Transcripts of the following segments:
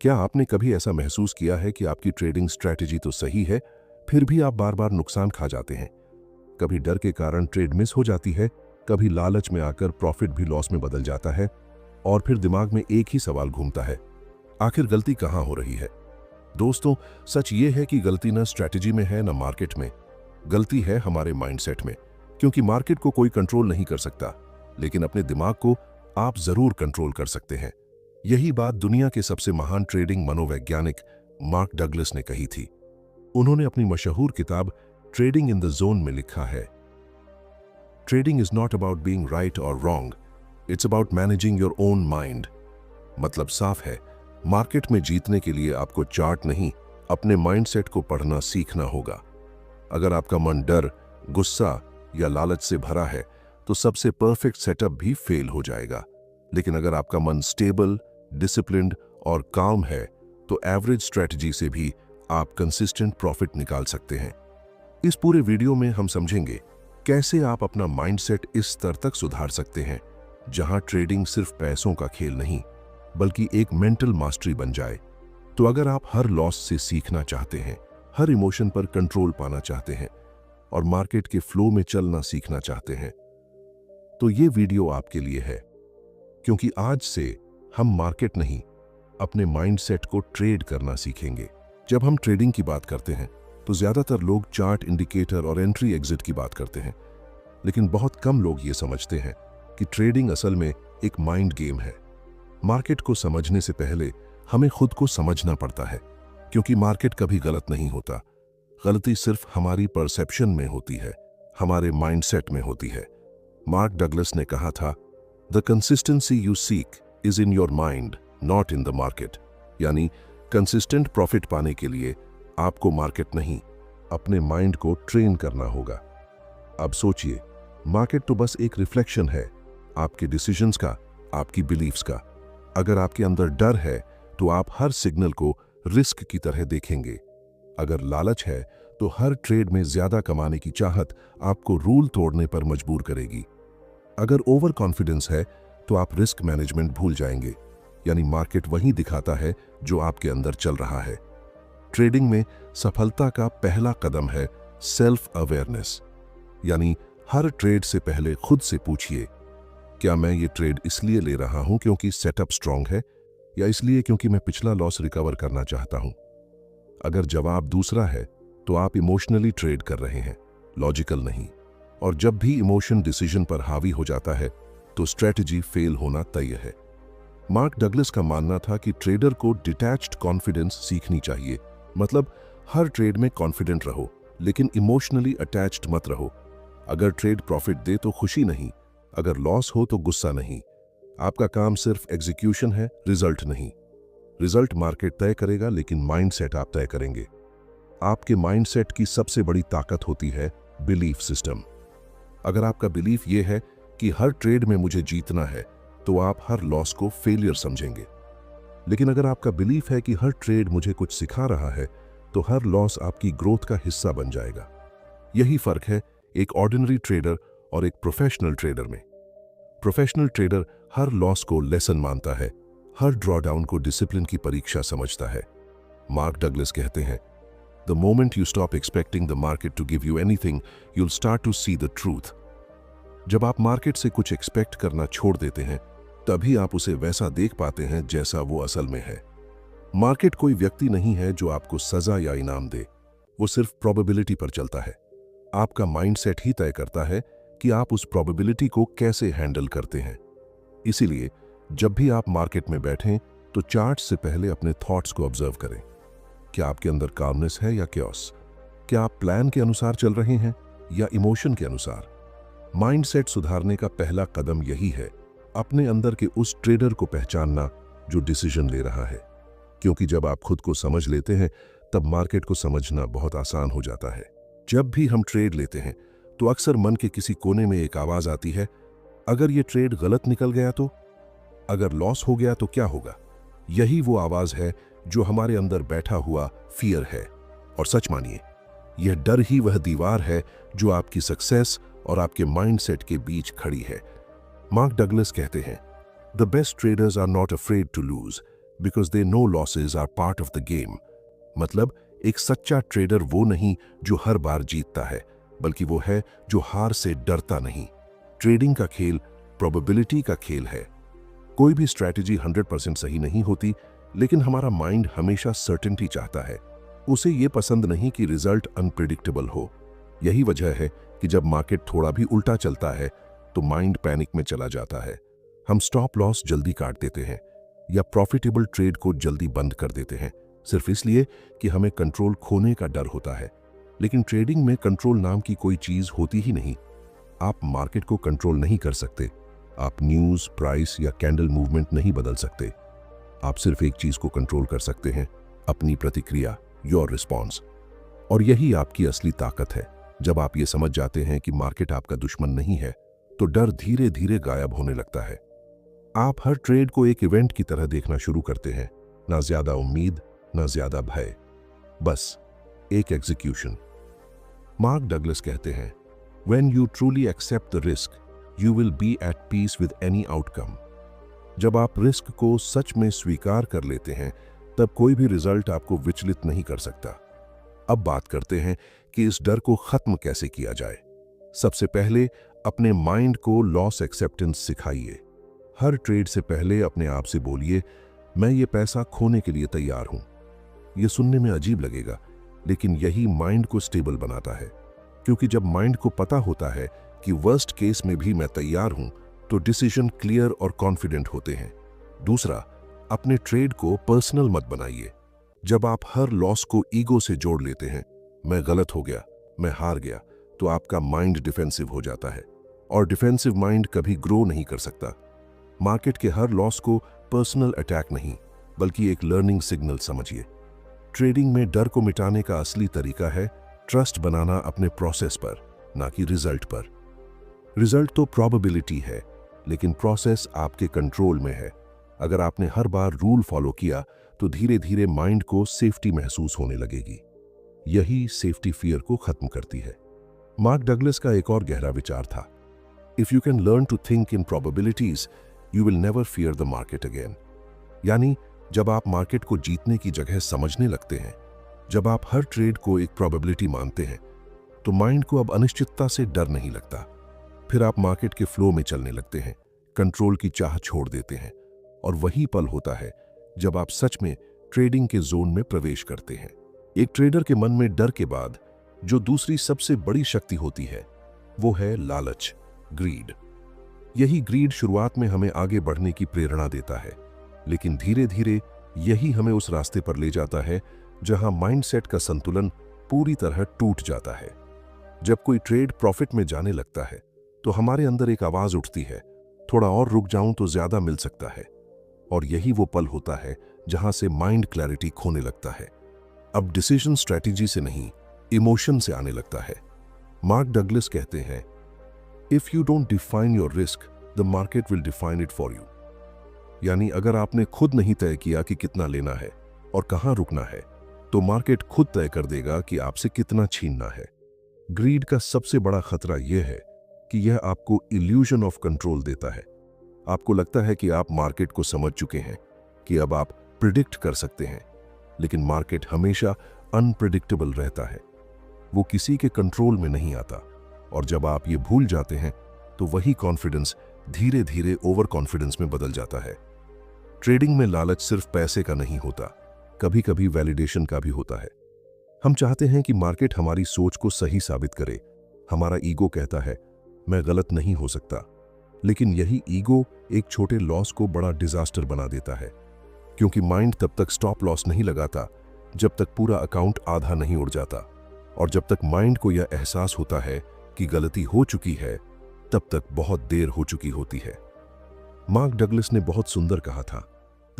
क्या आपने कभी ऐसा महसूस किया है कि आपकी ट्रेडिंग स्ट्रैटेजी तो सही है, फिर भी आप बार बार नुकसान खा जाते हैं? कभी डर के कारण ट्रेड मिस हो जाती है, कभी लालच में आकर प्रॉफिट भी लॉस में बदल जाता है, और फिर दिमाग में एक ही सवाल घूमता है, आखिर गलती कहाँ हो रही है? दोस्तों, सच ये है कि गलती न स्ट्रैटेजी में है न मार्केट में, गलती है हमारे माइंडसेट में। क्योंकि मार्केट को कोई कंट्रोल नहीं कर सकता, लेकिन अपने दिमाग को आप जरूर कंट्रोल कर सकते हैं। यही बात दुनिया के सबसे महान ट्रेडिंग मनोवैज्ञानिक मार्क डगलस ने कही थी। उन्होंने अपनी मशहूर किताब ट्रेडिंग इन द जोन में लिखा है, trading is not about being right और wrong, it's about managing your own mind. मतलब साफ है, मार्केट में जीतने के लिए आपको चार्ट नहीं, अपने माइंडसेट को पढ़ना सीखना होगा। अगर आपका मन डर, गुस्सा या लालच से भरा है तो सबसे परफेक्ट सेटअप भी फेल हो जाएगा। लेकिन अगर आपका मन स्टेबल, डिसिप्लिन्ड और काम है तो एवरेज स्ट्रेटजी से भी आप कंसिस्टेंट प्रॉफिट निकाल सकते हैं। इस पूरे वीडियो में हम समझेंगे कैसे आप अपना माइंडसेट इस स्तर तक सुधार सकते हैं जहां ट्रेडिंग सिर्फ पैसों का खेल नहीं बल्कि एक मेंटल मास्टरी बन जाए। तो अगर आप हर लॉस से सीखना चाहते हैं, हर इमोशन पर कंट्रोल पाना चाहते हैं और मार्केट के फ्लो में चलना सीखना चाहते हैं, तो ये वीडियो आपके लिए है। क्योंकि आज से हम मार्केट नहीं, अपने माइंडसेट को ट्रेड करना सीखेंगे। जब हम ट्रेडिंग की बात करते हैं तो ज्यादातर लोग चार्ट, इंडिकेटर और एंट्री एग्जिट की बात करते हैं, लेकिन बहुत कम लोग ये समझते हैं कि ट्रेडिंग असल में एक माइंड गेम है। मार्केट को समझने से पहले हमें खुद को समझना पड़ता है, क्योंकि मार्केट कभी गलत नहीं होता। गलती सिर्फ हमारी परसेप्शन में होती है, हमारे माइंडसेट में होती है। मार्क डगलस ने कहा था, the consistency you seek is in your mind, not in the market. यानी कंसिस्टेंट प्रॉफिट पाने के लिए आपको मार्केट नहीं, अपने माइंड को ट्रेन करना होगा। अब सोचिए, मार्केट तो बस एक रिफ्लेक्शन है आपके डिसीजंस का, आपकी बिलीफ्स का। अगर आपके अंदर डर है तो आप हर सिग्नल को रिस्क की तरह देखेंगे। अगर लालच है तो हर ट्रेड में ज्यादा कमाने की चाहत आपको रूल तोड़ने पर मजबूर करेगी। अगर ओवर कॉन्फिडेंस है तो आप रिस्क मैनेजमेंट भूल जाएंगे। यानी मार्केट वही दिखाता है जो आपके अंदर चल रहा है। ट्रेडिंग में सफलता का पहला कदम है सेल्फ अवेयरनेस। यानी हर ट्रेड से पहले खुद से पूछिए, क्या मैं ये ट्रेड इसलिए ले रहा हूं क्योंकि सेटअप स्ट्रांग है, या इसलिए क्योंकि मैं पिछला लॉस रिकवर करना चाहता हूं? अगर जवाब दूसरा है तो आप इमोशनली ट्रेड कर रहे हैं, लॉजिकल नहीं। और जब भी इमोशन डिसीजन पर हावी हो जाता है तो स्ट्रेटजी फेल होना तय है। मार्क डगलस का मानना था कि ट्रेडर को डिटैच्ड कॉन्फिडेंस सीखनी चाहिए। मतलब हर ट्रेड में कॉन्फिडेंट रहो, लेकिन इमोशनली अटैच्ड मत रहो। अगर ट्रेड प्रॉफिट दे तो खुशी नहीं, अगर लॉस हो तो गुस्सा नहीं। आपका काम सिर्फ एग्जीक्यूशन है, रिजल्ट नहीं। रिजल्ट मार्केट तय करेगा, लेकिन माइंडसेट आप तय करेंगे। आपके माइंडसेट की सबसे बड़ी ताकत होती है बिलीफ सिस्टम। अगर आपका बिलीफ ये है कि हर ट्रेड में मुझे जीतना है, तो आप हर लॉस को फेलियर समझेंगे। लेकिन अगर आपका बिलीफ है कि हर ट्रेड मुझे कुछ सिखा रहा है, तो हर लॉस आपकी ग्रोथ का हिस्सा बन जाएगा। यही फर्क है एक ऑर्डिनरी ट्रेडर और एक प्रोफेशनल ट्रेडर में। प्रोफेशनल ट्रेडर हर लॉस को लेसन मानता है, हर ड्रॉडाउन को डिसिप्लिन की परीक्षा समझता है। मार्क डगलस कहते हैं, The moment you stop expecting the market to give you anything, you'll start to see the truth. जब आप मार्केट से कुछ एक्सपेक्ट करना छोड़ देते हैं, तभी आप उसे वैसा देख पाते हैं जैसा वो असल में है। मार्केट कोई व्यक्ति नहीं है जो आपको सजा या इनाम दे, वो सिर्फ प्रोबेबिलिटी पर चलता है। आपका माइंडसेट ही तय करता है कि आप उस प्रोबेबिलिटी को कैसे हैंडल करते हैं। इसीलिए जब भी आप मार्केट में बैठें तो चार्ट से पहले अपने थॉट्स को ऑब्जर्व करें। क्या आपके अंदर कामनेस है या क्योस? क्या आप प्लान के अनुसार चल रहे हैं या इमोशन के अनुसार? माइंडसेट सुधारने का पहला कदम यही है, अपने अंदर के उस ट्रेडर को पहचानना जो डिसीजन ले रहा है। क्योंकि जब आप खुद को समझ लेते हैं, तब मार्केट को समझना बहुत आसान हो जाता है। जब भी हम ट्रेड लेते हैं तो अक्सर मन के किसी कोने में एक आवाज आती है, अगर ये ट्रेड गलत निकल गया तो? अगर लॉस हो गया तो क्या होगा? यही वो आवाज है जो हमारे अंदर बैठा हुआ फियर है। और सच मानिए, यह डर ही वह दीवार है जो आपकी सक्सेस और आपके माइंडसेट के बीच खड़ी है। मार्क डगलस कहते हैं, the best traders are not afraid to lose, because they know losses are part of the game. मतलब एक सच्चा ट्रेडर वो नहीं जो हर बार जीतता है, बल्कि वो है जो हार से डरता नहीं। ट्रेडिंग का खेल प्रोबेबिलिटी का खेल है। कोई भी स्ट्रैटेजी 100% सही नहीं होती, लेकिन हमारा माइंड हमेशा सर्टेनिटी चाहता है। उसे ये पसंद नहीं कि रिजल्ट अनप्रिडिक्टेबल हो। यही वजह है कि जब मार्केट थोड़ा भी उल्टा चलता है तो माइंड पैनिक में चला जाता है। हम स्टॉप लॉस जल्दी काट देते हैं या प्रॉफिटेबल ट्रेड को जल्दी बंद कर देते हैं, सिर्फ इसलिए कि हमें कंट्रोल खोने का डर होता है। लेकिन ट्रेडिंग में कंट्रोल नाम की कोई चीज होती ही नहीं। आप मार्केट को कंट्रोल नहीं कर सकते। आप न्यूज, प्राइस या कैंडल मूवमेंट नहीं बदल सकते। आप सिर्फ एक चीज को कंट्रोल कर सकते हैं, अपनी प्रतिक्रिया, योर रिस्पॉन्स। और यही आपकी असली ताकत है। जब आप ये समझ जाते हैं कि मार्केट आपका दुश्मन नहीं है, तो डर धीरे धीरे गायब होने लगता है। आप हर ट्रेड को एक इवेंट की तरह देखना शुरू करते हैं। ना ज्यादा उम्मीद, ना ज्यादा भय, बस एक एग्जीक्यूशन। मार्क डगलस कहते हैं, When you truly accept the risk, you will be at peace with any outcome. जब आप रिस्क को सच में स्वीकार कर लेते हैं, तब कोई भी रिजल्ट आपको विचलित नहीं कर सकता। अब बात करते हैं कि इस डर को खत्म कैसे किया जाए। सबसे पहले अपने माइंड को लॉस एक्सेप्टेंस सिखाइए। हर ट्रेड से पहले अपने आप से बोलिए, मैं ये पैसा खोने के लिए तैयार हूं। यह सुनने में अजीब लगेगा, लेकिन यही माइंड को स्टेबल बनाता है। क्योंकि जब माइंड को पता होता है कि वर्स्ट केस में भी मैं तैयार हूं, तो डिसीजन क्लियर और कॉन्फिडेंट होते हैं। दूसरा, अपने ट्रेड को पर्सनल मत बनाइए। जब आप हर लॉस को ईगो से जोड़ लेते हैं, मैं गलत हो गया, मैं हार गया, तो आपका माइंड डिफेंसिव हो जाता है। और डिफेंसिव माइंड कभी ग्रो नहीं कर सकता। मार्केट के हर लॉस को पर्सनल अटैक नहीं, बल्कि एक लर्निंग सिग्नल समझिए। ट्रेडिंग में डर को मिटाने का असली तरीका है ट्रस्ट बनाना अपने प्रोसेस पर, ना कि रिजल्ट पर। रिजल्ट तो प्रोबेबिलिटी है, लेकिन प्रोसेस आपके कंट्रोल में है। अगर आपने हर बार रूल फॉलो किया, तो धीरे धीरे माइंड को सेफ्टी महसूस होने लगेगी। यही सेफ्टी फियर को खत्म करती है। मार्क डगलस का एक और गहरा विचार था, if you can learn to think in probabilities, you will never fear the market again. यानी जब आप मार्केट को जीतने की जगह समझने लगते हैं, जब आप हर ट्रेड को एक प्रोबेबिलिटी मानते हैं, तो माइंड को अब अनिश्चितता से डर नहीं लगता। फिर आप मार्केट के फ्लो में चलने लगते हैं, कंट्रोल की चाह छोड़ देते हैं। और वही पल होता है जब आप सच में ट्रेडिंग के जोन में प्रवेश करते हैं। एक ट्रेडर के मन में डर के बाद जो दूसरी सबसे बड़ी शक्ति होती है, वो है लालच, ग्रीड। यही ग्रीड शुरुआत में हमें आगे बढ़ने की प्रेरणा देता है, लेकिन धीरे धीरे यही हमें उस रास्ते पर ले जाता है जहां माइंडसेट का संतुलन पूरी तरह टूट जाता है। जब कोई ट्रेड प्रॉफिट में जाने लगता है, तो हमारे अंदर एक आवाज उठती है, थोड़ा और रुक जाऊं तो ज्यादा मिल सकता है। और यही वो पल होता है जहां से माइंड क्लैरिटी खोने लगता है। अब डिसीजन स्ट्रैटेजी से नहीं, इमोशन से आने लगता है। मार्क डगलस कहते हैं, if you don't define your risk, the market will define it for you. यानी अगर आपने खुद नहीं तय किया कि कितना लेना है और कहां रुकना है, तो मार्केट खुद तय कर देगा कि आपसे कितना छीनना है। ग्रीड का सबसे बड़ा खतरा यह है कि यह आपको इल्यूजन ऑफ कंट्रोल देता है। आपको लगता है कि आप मार्केट को समझ चुके हैं, कि अब आप प्रिडिक्ट कर सकते हैं, लेकिन मार्केट हमेशा अनप्रिडिक्टेबल रहता है। वो किसी के कंट्रोल में नहीं आता। और जब आप ये भूल जाते हैं, तो वही कॉन्फिडेंस धीरे धीरे ओवर कॉन्फिडेंस में बदल जाता है। ट्रेडिंग में लालच सिर्फ पैसे का नहीं होता, कभी कभी वैलिडेशन का भी होता है। हम चाहते हैं कि मार्केट हमारी सोच को सही साबित करे। हमारा ईगो कहता है, मैं गलत नहीं हो सकता। लेकिन यही ईगो एक छोटे लॉस को बड़ा डिजास्टर बना देता है, क्योंकि माइंड तब तक स्टॉप लॉस नहीं लगाता जब तक पूरा अकाउंट आधा नहीं उड़ जाता। और जब तक माइंड को यह एहसास होता है कि गलती हो चुकी है, तब तक बहुत देर हो चुकी होती है। मार्क डगलस ने बहुत सुंदर कहा था,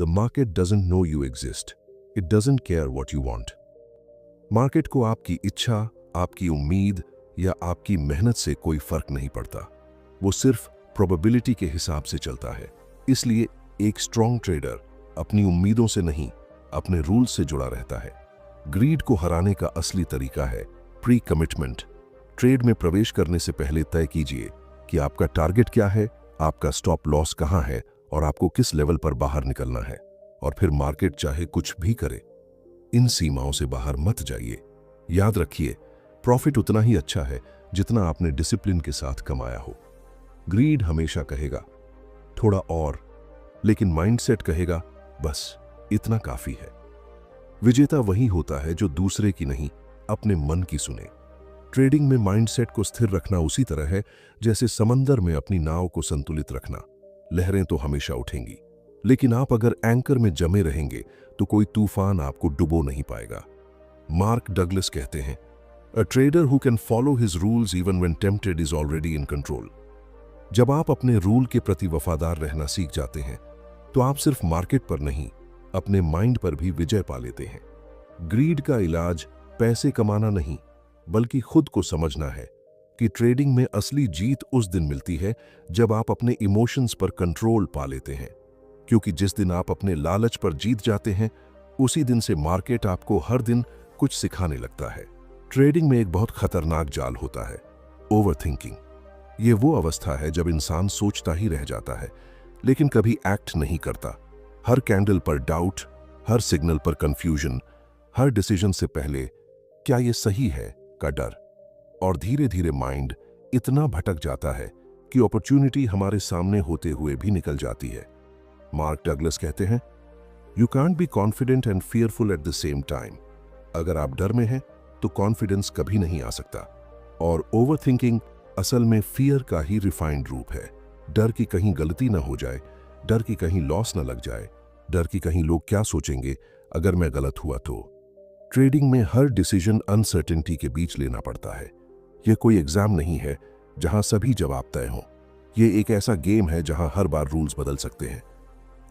the market doesn't know you exist, it doesn't care what you want. Market को आपकी इच्छा, आपकी उम्मीद या आपकी मेहनत से कोई फर्क नहीं पड़ता। वो सिर्फ प्रोबेबिलिटी के हिसाब से चलता है। इसलिए एक स्ट्रॉन्ग ट्रेडर अपनी उम्मीदों से नहीं, अपने रूल से जुड़ा रहता है। ग्रीड को हराने का असली तरीका है प्री कमिटमेंट। ट्रेड में प्रवेश करने से पहले तय कीजिए कि आपका टारगेट क्या है, आपका स्टॉप लॉस कहां है और आपको किस लेवल पर बाहर निकलना है। और फिर मार्केट चाहे कुछ भी करे। इन सीमाओं से बाहर मत जाइए। याद रखिए, प्रॉफिट उतना ही अच्छा है जितना आपने डिसिप्लिन के साथ कमाया हो। ग्रीड हमेशा कहेगा थोड़ा और, लेकिन माइंडसेट कहेगा बस इतना काफी है। विजेता वही होता है जो दूसरे की नहीं, अपने मन की सुने। ट्रेडिंग में माइंडसेट को स्थिर रखना उसी तरह है जैसे समंदर में अपनी नाव को संतुलित रखना। लहरें तो हमेशा उठेंगी, लेकिन आप अगर एंकर में जमे रहेंगे तो कोई तूफान आपको डुबो नहीं पाएगा। मार्क डगलस कहते हैं, a trader who can follow his rules even when tempted is already in control. जब आप अपने रूल के प्रति वफादार रहना सीख जाते हैं तो आप सिर्फ मार्केट पर नहीं, अपने माइंड पर भी विजय पा लेते हैं। ग्रीड का इलाज पैसे कमाना नहीं, बल्कि खुद को समझना है कि ट्रेडिंग में असली जीत उस दिन मिलती है जब आप अपने इमोशंस पर कंट्रोल पा लेते हैं। क्योंकि जिस दिन आप अपने लालच पर जीत जाते हैं, उसी दिन से मार्केट आपको हर दिन कुछ सिखाने लगता है। ट्रेडिंग में एक बहुत खतरनाक जाल होता है, ओवरथिंकिंग। ये वो अवस्था है जब इंसान सोचता ही रह जाता है, लेकिन कभी एक्ट नहीं करता। हर कैंडल पर डाउट, हर सिग्नल पर कंफ्यूजन, हर डिसीजन से पहले क्या ये सही है का डर। और धीरे धीरे माइंड इतना भटक जाता है कि अपॉर्चुनिटी हमारे सामने होते हुए भी निकल जाती है। मार्क डगलस कहते हैं, you can't be confident and fearful at the same time. अगर आप डर में हैं तो कॉन्फिडेंस कभी नहीं आ सकता। और ओवरथिंकिंग असल में फियर का ही रिफाइंड रूप है। डर की कहीं गलती ना हो जाए, डर की कहीं लॉस ना लग जाए, डर की कहीं लोग क्या सोचेंगे अगर मैं गलत हुआ तो। ट्रेडिंग में हर डिसीजन अनसर्टेनिटी के बीच लेना पड़ता है। यह कोई एग्जाम नहीं है जहां सभी जवाब तय हों। यह एक ऐसा गेम है जहां हर बार रूल्स बदल सकते हैं।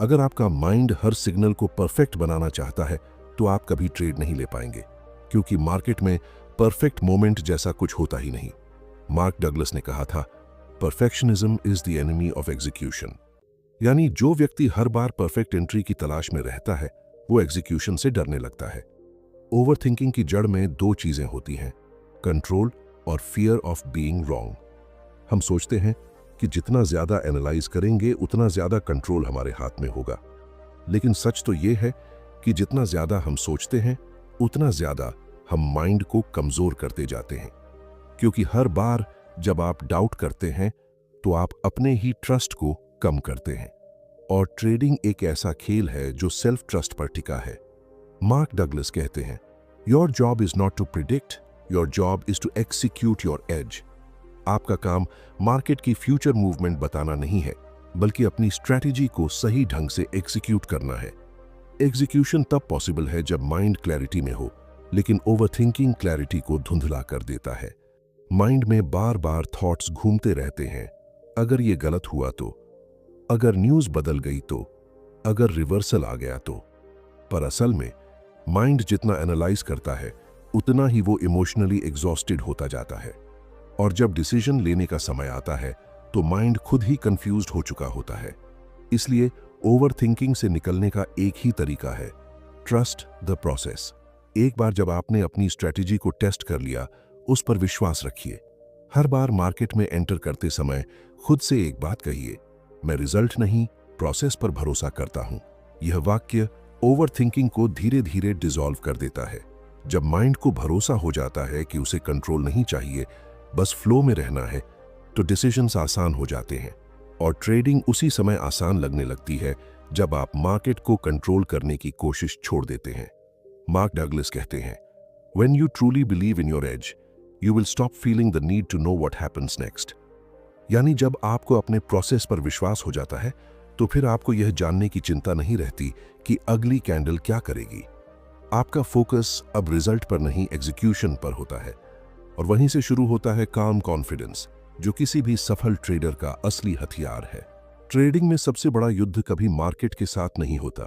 अगर आपका माइंड हर सिग्नल को परफेक्ट बनाना चाहता है तो आप कभी ट्रेड नहीं ले पाएंगे, क्योंकि मार्केट में परफेक्ट मोमेंट जैसा कुछ होता ही नहीं। मार्क डगलस ने कहा था, perfectionism is the enemy of execution. यानी जो व्यक्ति हर बार परफेक्ट एंट्री की तलाश में रहता है वो एग्जीक्यूशन से डरने लगता है। ओवरथिंकिंग की जड़ में दो चीजें होती हैं, कंट्रोल और फियर ऑफ बीइंग रॉन्ग। हम सोचते हैं कि जितना ज्यादा एनालाइज करेंगे उतना ज्यादा कंट्रोल हमारे हाथ में होगा, लेकिन सच तो यह है कि जितना ज्यादा हम सोचते हैं उतना ज्यादा हम माइंड को कमजोर करते जाते हैं। क्योंकि हर बार जब आप डाउट करते हैं तो आप अपने ही ट्रस्ट को कम करते हैं। और ट्रेडिंग एक ऐसा खेल है जो सेल्फ ट्रस्ट पर टिका है। मार्क डगलस कहते हैं, your job is not to predict, your job is to execute your edge. आपका काम मार्केट की फ्यूचर मूवमेंट बताना नहीं है, बल्कि अपनी स्ट्रैटेजी को सही ढंग से एग्जीक्यूट करना है। एग्जीक्यूशन तब पॉसिबल है जब माइंड क्लैरिटी में हो, लेकिन ओवरथिंकिंग क्लैरिटी को धुंधला कर देता है। माइंड में बार बार थॉट्स घूमते रहते हैं, अगर ये गलत हुआ तो, अगर न्यूज़ बदल गई तो, अगर रिवर्सल आ गया तो। पर असल में माइंड जितना एनालाइज करता है उतना ही वो इमोशनली एग्जॉस्टेड होता जाता है। और जब डिसीजन लेने का समय आता है तो माइंड खुद ही कंफ्यूज्ड हो चुका होता है। इसलिए ओवरथिंकिंग से निकलने का एक ही तरीका है, ट्रस्ट द प्रोसेस। एक बार जब आपने अपनी स्ट्रैटेजी को टेस्ट कर लिया, उस पर विश्वास रखिए। हर बार मार्केट में एंटर करते समय खुद से एक बात कहिए, मैं रिजल्ट नहीं, प्रोसेस पर भरोसा करता हूं। यह वाक्य ओवरथिंकिंग को धीरे धीरे डिसॉल्व कर देता है। जब माइंड को भरोसा हो जाता है कि उसे कंट्रोल नहीं चाहिए, बस फ्लो में रहना है, तो डिसीजंस आसान हो जाते हैं। और ट्रेडिंग उसी समय आसान लगने लगती है जब आप मार्केट को कंट्रोल करने की कोशिश छोड़ देते हैं। मार्क डगलस कहते हैं, When you truly believe in your edge, you will stop feeling the need to know what happens next. यानी जब आपको अपने प्रोसेस पर विश्वास हो जाता है तो फिर आपको यह जानने की चिंता नहीं रहती कि अगली कैंडल क्या करेगी। आपका फोकस अब रिजल्ट पर नहीं, एग्जीक्यूशन पर होता है। और वहीं से शुरू होता है काम कॉन्फिडेंस, जो किसी भी सफल ट्रेडर का असली हथियार है। ट्रेडिंग में सबसे बड़ा युद्ध कभी मार्केट के साथ नहीं होता,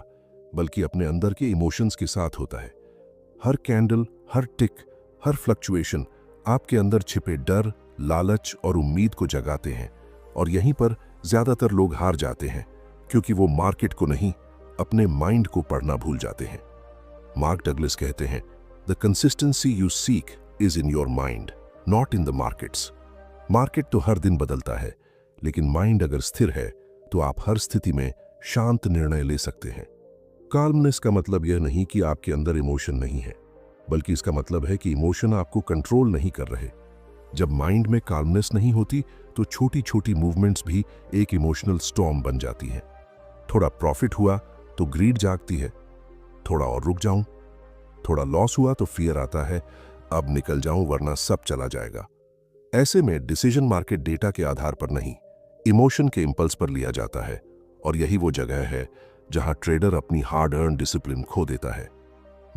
बल्कि अपने अंदर के इमोशंस के साथ होता है। हर कैंडल, हर टिक, हर फ्लक्चुएशन आपके अंदर छिपे डर, लालच और उम्मीद को जगाते हैं। और यहीं पर ज्यादातर लोग हार जाते हैं, क्योंकि वो मार्केट को नहीं, अपने माइंड को पढ़ना भूल जाते हैं। मार्क डगलस कहते हैं, the consistency you seek is in your mind, not in the markets. Market तो हर दिन बदलता है, लेकिन माइंड अगर स्थिर है तो आप हर स्थिति में शांत निर्णय ले सकते हैं। काल्मनेस का मतलब यह नहीं कि आपके अंदर इमोशन नहीं है, बल्कि इसका मतलब है कि इमोशन आपको कंट्रोल नहीं कर रहे। जब माइंड में काल्मनेस नहीं होती तो छोटी छोटी मूवमेंट्स भी एक इमोशनल स्टॉर्म बन जाती हैं। थोड़ा प्रॉफिट हुआ तो ग्रीड जागती है, थोड़ा और रुक जाऊं, थोड़ा लॉस हुआ तो फियर आता है, अब निकल जाऊं वरना सब चला जाएगा। ऐसे में डिसीजन मार्केट डेटा के आधार पर नहीं, इमोशन के इंपल्स पर लिया जाता है, और यही वो जगह है जहां ट्रेडर अपनी हार्ड अर्न डिसिप्लिन खो देता है।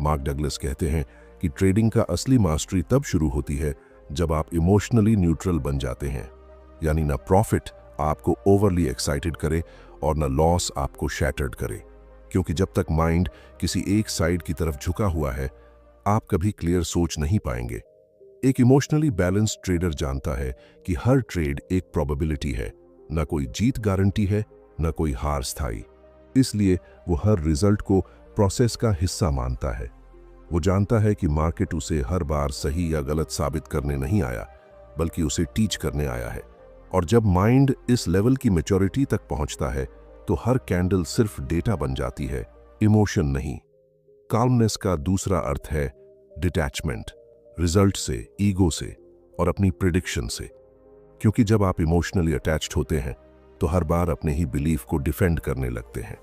मार्क डगलस कहते हैं कि ट्रेडिंग का असली मास्टरी तब शुरू होती है जब आप इमोशनली न्यूट्रल बन जाते हैं, यानी ना प्रॉफिट आपको ओवरली एक्साइटेड करे और ना लॉस आपको शैटर्ड करे। क्योंकि जब तक माइंड किसी एक साइड की तरफ झुका हुआ है, आप कभी क्लियर सोच नहीं पाएंगे। एक इमोशनली बैलेंस्ड ट्रेडर जानता है कि हर ट्रेड एक प्रोबेबिलिटी है, न कोई जीत गारंटी है, न कोई हार स्थायी। इसलिए वो हर रिजल्ट को प्रोसेस का हिस्सा मानता है। वो जानता है कि मार्केट उसे हर बार सही या गलत साबित करने नहीं आया, बल्कि उसे टीच करने आया है। और जब माइंड इस लेवल की मैच्योरिटी तक पहुंचता है तो हर कैंडल सिर्फ डेटा बन जाती है, इमोशन नहीं। काल्मनेस का दूसरा अर्थ है डिटैचमेंट, रिजल्ट से, ईगो से और अपनी प्रिडिक्शन से। क्योंकि जब आप इमोशनली अटैच्ड होते हैं तो हर बार अपने ही बिलीफ को डिफेंड करने लगते हैं,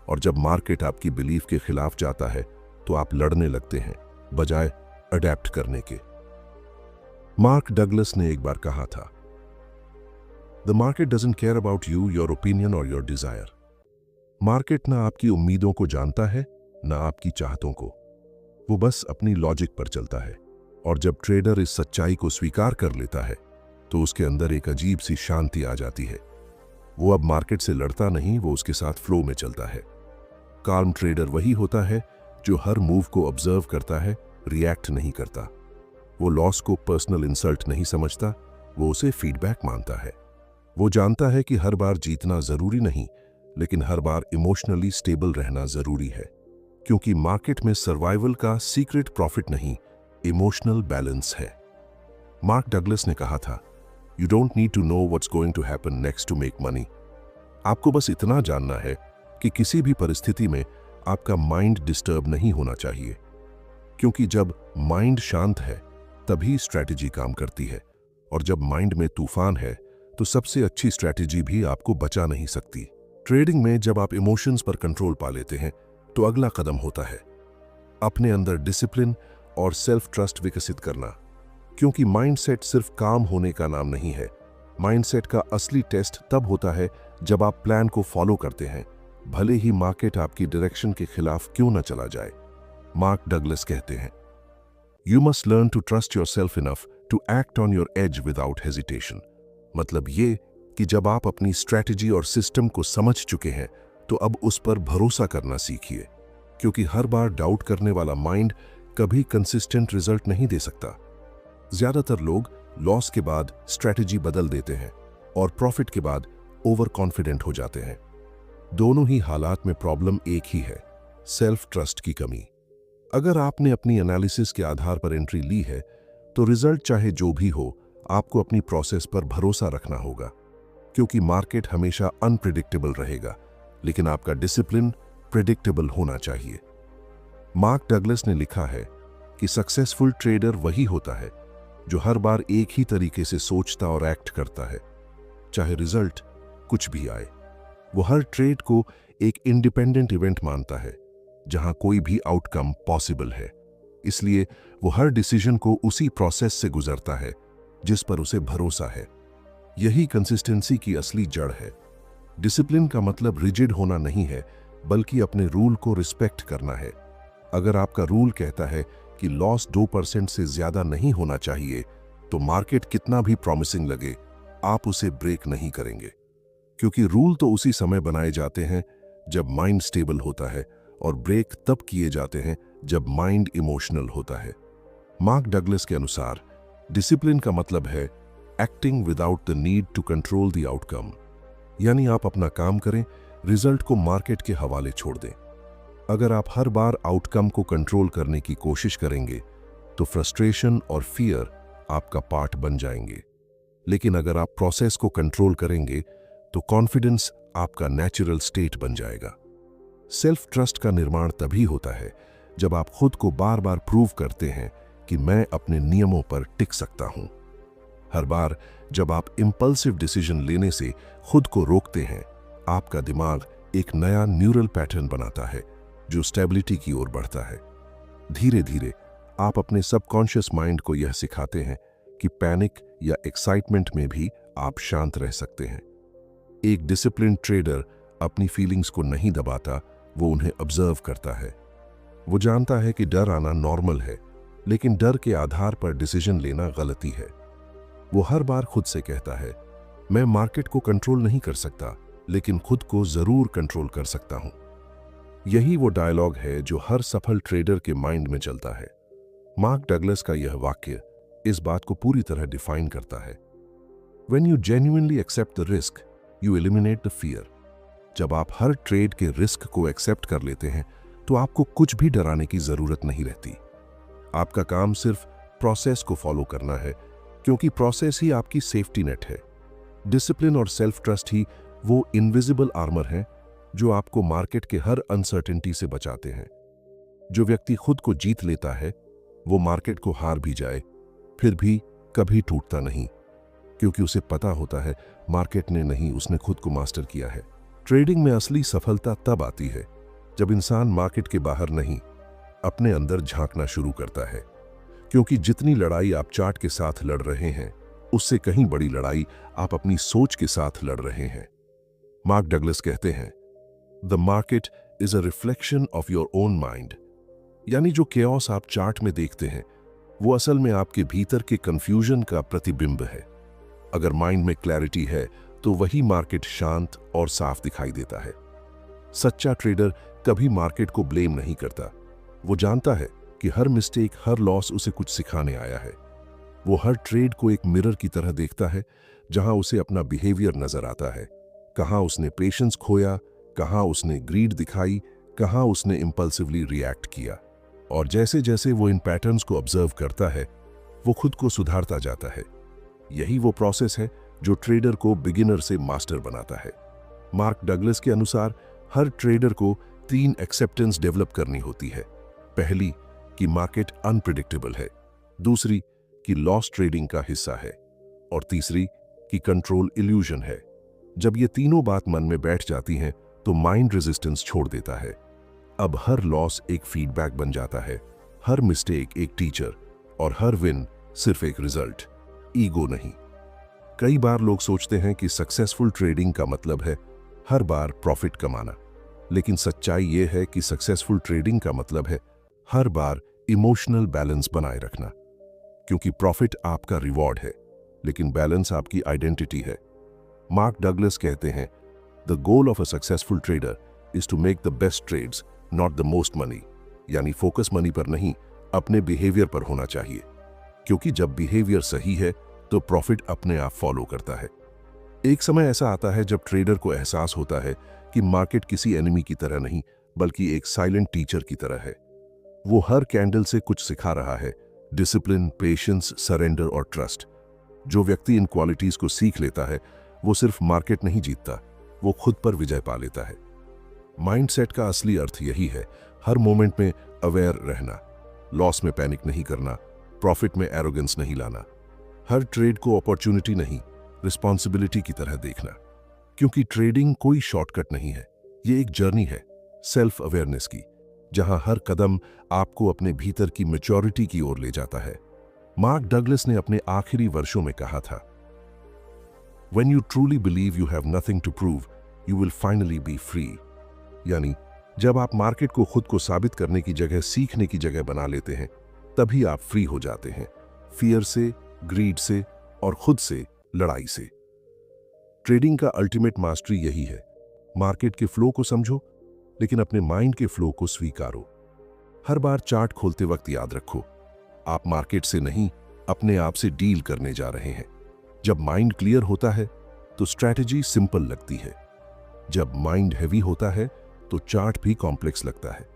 और जब मार्केट आपकी बिलीफ के खिलाफ जाता है तो आप लड़ने लगते हैं बजाय अडेप्ट करने के। मार्क डगलस ने एक बार कहा था, the market doesn't care about you, your opinion और योर डिजायर। मार्केट ना आपकी उम्मीदों को जानता है, ना आपकी चाहतों को। वो बस अपनी लॉजिक पर चलता है। और जब ट्रेडर इस सच्चाई को स्वीकार कर लेता है तो उसके अंदर एक अजीब सी शांति आ जाती है। वो अब मार्केट से लड़ता नहीं, वो उसके साथ फ्लो में चलता है। काल्म ट्रेडर वही होता है जो हर मूव को ऑब्जर्व करता है, रिएक्ट नहीं करता। वो लॉस को पर्सनल इंसल्ट नहीं समझता, वो उसे फीडबैक मानता है। वो जानता है कि हर बार जीतना जरूरी नहीं, लेकिन हर बार इमोशनली स्टेबल रहना जरूरी है। क्योंकि मार्केट में सर्वाइवल का सीक्रेट प्रॉफिट नहीं, इमोशनल बैलेंस है। मार्क डगलस ने कहा था, you don't need to know what's going to happen next to make money. आपको बस इतना जानना है कि किसी भी परिस्थिति में आपका माइंड डिस्टर्ब नहीं होना चाहिए। क्योंकि जब माइंड शांत है तभी स्ट्रैटेजी काम करती है, और जब माइंड में तूफान है तो सबसे अच्छी स्ट्रैटेजी भी आपको बचा नहीं सकती। ट्रेडिंग में जब आप इमोशंस पर कंट्रोल पा लेते हैं तो अगला कदम होता है अपने अंदर डिसिप्लिन और सेल्फ ट्रस्ट विकसित करना। क्योंकि माइंडसेट सिर्फ काम होने का नाम नहीं है। माइंडसेट का असली टेस्ट तब होता है जब आप प्लान को फॉलो करते हैं, भले ही मार्केट आपकी डायरेक्शन के खिलाफ क्यों न चला जाए। मार्क डगलस कहते हैं, you must learn to trust yourself enough to act on your edge without hesitation. मतलब ये कि जब आप अपनी स्ट्रैटेजी और सिस्टम को समझ चुके हैं तो अब उस पर भरोसा करना सीखिए। क्योंकि हर बार डाउट करने वाला माइंड कभी कंसिस्टेंट रिजल्ट नहीं दे सकता। ज्यादातर लोग लॉस के बाद स्ट्रैटेजी बदल देते हैं और प्रॉफिट के बाद ओवर कॉन्फिडेंट हो जाते हैं। दोनों ही हालात में प्रॉब्लम एक ही है, सेल्फ ट्रस्ट की कमी। अगर आपने अपनी एनालिसिस के आधार पर एंट्री ली है तो रिजल्ट चाहे जो भी हो, आपको अपनी प्रोसेस पर भरोसा रखना होगा। क्योंकि मार्केट हमेशा अनप्रिडिक्टेबल रहेगा, लेकिन आपका डिसिप्लिन प्रिडिक्टेबल होना चाहिए। मार्क डगलस ने लिखा है कि सक्सेसफुल ट्रेडर वही होता है जो हर बार एक ही तरीके से सोचता और एक्ट करता है, चाहे रिजल्ट कुछ भी आए। वो हर ट्रेड को एक इंडिपेंडेंट इवेंट मानता है जहां कोई भी आउटकम पॉसिबल है। इसलिए वो हर डिसीजन को उसी प्रोसेस से गुजरता है जिस पर उसे भरोसा है। यही कंसिस्टेंसी की असली जड़ है। डिसिप्लिन का मतलब रिजिड होना नहीं है, बल्कि अपने रूल को रिस्पेक्ट करना है। अगर आपका रूल कहता है कि लॉस 2% से ज्यादा नहीं होना चाहिए, तो मार्केट कितना भी प्रॉमिसिंग लगे, आप उसे ब्रेक नहीं करेंगे। क्योंकि रूल तो उसी समय बनाए जाते हैं जब माइंड स्टेबल होता है, और ब्रेक तब किए जाते हैं जब माइंड इमोशनल होता है। मार्क डगलस के अनुसार डिसिप्लिन का मतलब है acting without the need to control the outcome. यानी आप अपना काम करें, रिजल्ट को मार्केट के हवाले छोड़ दें। अगर आप हर बार आउटकम को कंट्रोल करने की कोशिश करेंगे तो फ्रस्ट्रेशन और फियर आपका पार्ट बन जाएंगे। लेकिन अगर आप प्रोसेस को कंट्रोल करेंगे तो कॉन्फिडेंस आपका नेचुरल स्टेट बन जाएगा। सेल्फ ट्रस्ट का निर्माण तभी होता है जब आप खुद को बार बार प्रूव करते हैं कि मैं अपने नियमों पर टिक सकता हूं। हर बार जब आप इंपल्सिव डिसीजन लेने से खुद को रोकते हैं, आपका दिमाग एक नया न्यूरल पैटर्न बनाता है जो स्टेबिलिटी की ओर बढ़ता है। धीरे धीरे आप अपने सबकॉन्शियस माइंड को यह सिखाते हैं कि पैनिक या एक्साइटमेंट में भी आप शांत रह सकते हैं। एक डिसिप्लिन ट्रेडर अपनी फीलिंग्स को नहीं दबाता, वो उन्हें ऑब्जर्व करता है। वो जानता है कि डर आना नॉर्मल है, लेकिन डर के आधार पर डिसीजन लेना गलती है। वो हर बार खुद से कहता है, मैं मार्केट को कंट्रोल नहीं कर सकता, लेकिन खुद को जरूर कंट्रोल कर सकता हूं। यही वो डायलॉग है जो हर सफल ट्रेडर के माइंड में चलता है। मार्क डगलस का यह वाक्य इस बात को पूरी तरह डिफाइन करता है। When you genuinely accept the risk, you eliminate the fear. जब आप हर ट्रेड के रिस्क को एक्सेप्ट कर लेते हैं, तो आपको कुछ भी डराने की जरूरत नहीं रहती। आपका काम सिर्फ प्रोसेस को फॉलो करना है, क्योंकि प्रोसेस ही आपकी सेफ्टी नेट है। डिसिप्लिन और सेल्फ ट्रस्ट ही वो इनविजिबल आर्मर हैं जो आपको मार्केट के हर अनसर्टेनिटी से बचाते हैं। जो व्यक्ति खुद को जीत लेता है, वो मार्केट को हार भी जाए, फिर भी कभी टूटता नहीं, क्योंकि उसे पता होता है मार्केट ने नहीं, उसने खुद को मास्टर किया है। ट्रेडिंग में असली सफलता तब आती है जब इंसान मार्केट के बाहर नहीं, अपने अंदर झांकना शुरू करता है, क्योंकि जितनी लड़ाई आप चार्ट के साथ लड़ रहे हैं, उससे कहीं बड़ी लड़ाई आप अपनी सोच के साथ लड़ रहे हैं। मार्क डगलस कहते हैं, the market is a reflection of your own mind. यानी जो केओस आप चार्ट में देखते हैं, वो असल में आपके भीतर के कंफ्यूजन का प्रतिबिंब है। अगर माइंड में क्लैरिटी है, तो वही मार्केट शांत और साफ दिखाई देता है। सच्चा ट्रेडर कभी मार्केट को ब्लेम नहीं करता। वो जानता है कि हर मिस्टेक, हर लॉस उसे कुछ सिखाने आया है। वो हर ट्रेड को एक मिरर की तरह देखता है, जहां उसे अपना बिहेवियर नजर आता है। कहां उसने पेशेंस खोया, कहां उसने ग्रीड दिखाई, कहां उसने इंपल्सिवली रिएक्ट किया। और जैसे जैसे वो इन पैटर्न्स को ऑब्जर्व करता है, वो खुद को सुधारता जाता है। यही वो प्रोसेस है जो ट्रेडर को बिगिनर से मास्टर बनाता है। मार्क डगलस के अनुसार हर ट्रेडर को 3 एक्सेप्टेंस डेवलप करनी होती है। पहली, कि मार्केट अनप्रिडिक्टेबल है। दूसरी, कि लॉस ट्रेडिंग का हिस्सा है। और तीसरी, कि कंट्रोल इल्यूजन है। जब ये तीनों बात मन में बैठ जाती हैं, तो माइंड रेजिस्टेंस छोड़ देता है। अब हर लॉस एक फीडबैक बन जाता है, हर मिस्टेक एक टीचर, और हर विन सिर्फ एक रिजल्ट, ईगो नहीं। कई बार लोग सोचते हैं कि सक्सेसफुल ट्रेडिंग का मतलब है हर बार प्रॉफिट कमाना, लेकिन सच्चाई यह है कि सक्सेसफुल ट्रेडिंग का मतलब है हर बार इमोशनल बैलेंस बनाए रखना। क्योंकि प्रॉफिट आपका रिवॉर्ड है, लेकिन बैलेंस आपकी आइडेंटिटी है। मार्क डगलस कहते हैं, the goal of a successful trader is to make the best trades, not the most money. यानी फोकस मनी पर नहीं, अपने बिहेवियर पर होना चाहिए। क्योंकि जब बिहेवियर सही है, तो प्रॉफिट अपने आप फॉलो करता है। एक समय ऐसा आता है जब ट्रेडर को एहसास होता है कि मार्केट किसी एनिमी की तरह नहीं, बल्कि एक साइलेंट टीचर की तरह है। वो हर कैंडल से कुछ सिखा रहा है, डिसिप्लिन, पेशेंस, सरेंडर और ट्रस्ट। जो व्यक्ति इन क्वालिटीज को सीख लेता है, वो सिर्फ मार्केट नहीं जीतता, वो खुद पर विजय पा लेता है। माइंडसेट का असली अर्थ यही है, हर मोमेंट में अवेयर रहना, लॉस में पैनिक नहीं करना, प्रॉफिट में एरोगेंस नहीं लाना, हर ट्रेड को अपॉर्चुनिटी नहीं, रिस्पॉन्सिबिलिटी की तरह देखना। क्योंकि ट्रेडिंग कोई शॉर्टकट नहीं है, ये एक जर्नी है सेल्फ अवेयरनेस की, जहां हर कदम आपको अपने भीतर की मैच्योरिटी की ओर ले जाता है। मार्क डगलस ने अपने आखिरी वर्षों में कहा था, When you truly believe you have nothing to prove, you will finally be free. यानी जब आप मार्केट को खुद को साबित करने की जगह सीखने की जगह बना लेते हैं, तभी आप फ्री हो जाते हैं, फियर से, ग्रीड से और खुद से लड़ाई से। ट्रेडिंग का अल्टीमेट मास्टरी यही है, मार्केट के फ्लो को समझो, लेकिन अपने माइंड के फ्लो को स्वीकारो। हर बार चार्ट खोलते वक्त याद रखो, आप मार्केट से नहीं, अपने आप से डील करने जा रहे हैं। जब माइंड क्लियर होता है तो स्ट्रैटेजी सिंपल लगती है, जब माइंड हैवी होता है तो चार्ट भी कॉम्प्लेक्स लगता है।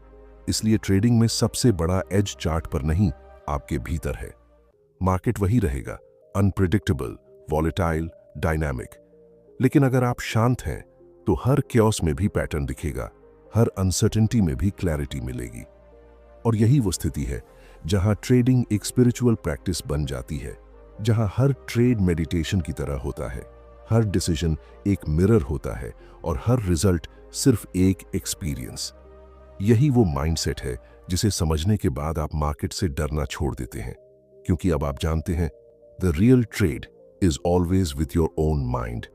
इसलिए ट्रेडिंग में सबसे बड़ा एज चार्ट पर नहीं, आपके भीतर है। मार्केट वही रहेगा, अनप्रिडिक्टेबल, वॉलेटाइल, डायनामिक। लेकिन अगर आप शांत हैं तो हर क्योस में भी पैटर्न दिखेगा, हर अनसर्टेनिटी में भी क्लैरिटी मिलेगी। और यही वो स्थिति है जहां ट्रेडिंग एक स्पिरिचुअल प्रैक्टिस बन जाती है, जहां हर ट्रेड मेडिटेशन की तरह होता है, हर डिसीजन एक मिरर होता है और हर रिजल्ट सिर्फ एक एक्सपीरियंस। यही वो माइंडसेट है जिसे समझने के बाद आप मार्केट से डरना छोड़ देते हैं, क्योंकि अब आप जानते हैं the real trade is always with your own mind.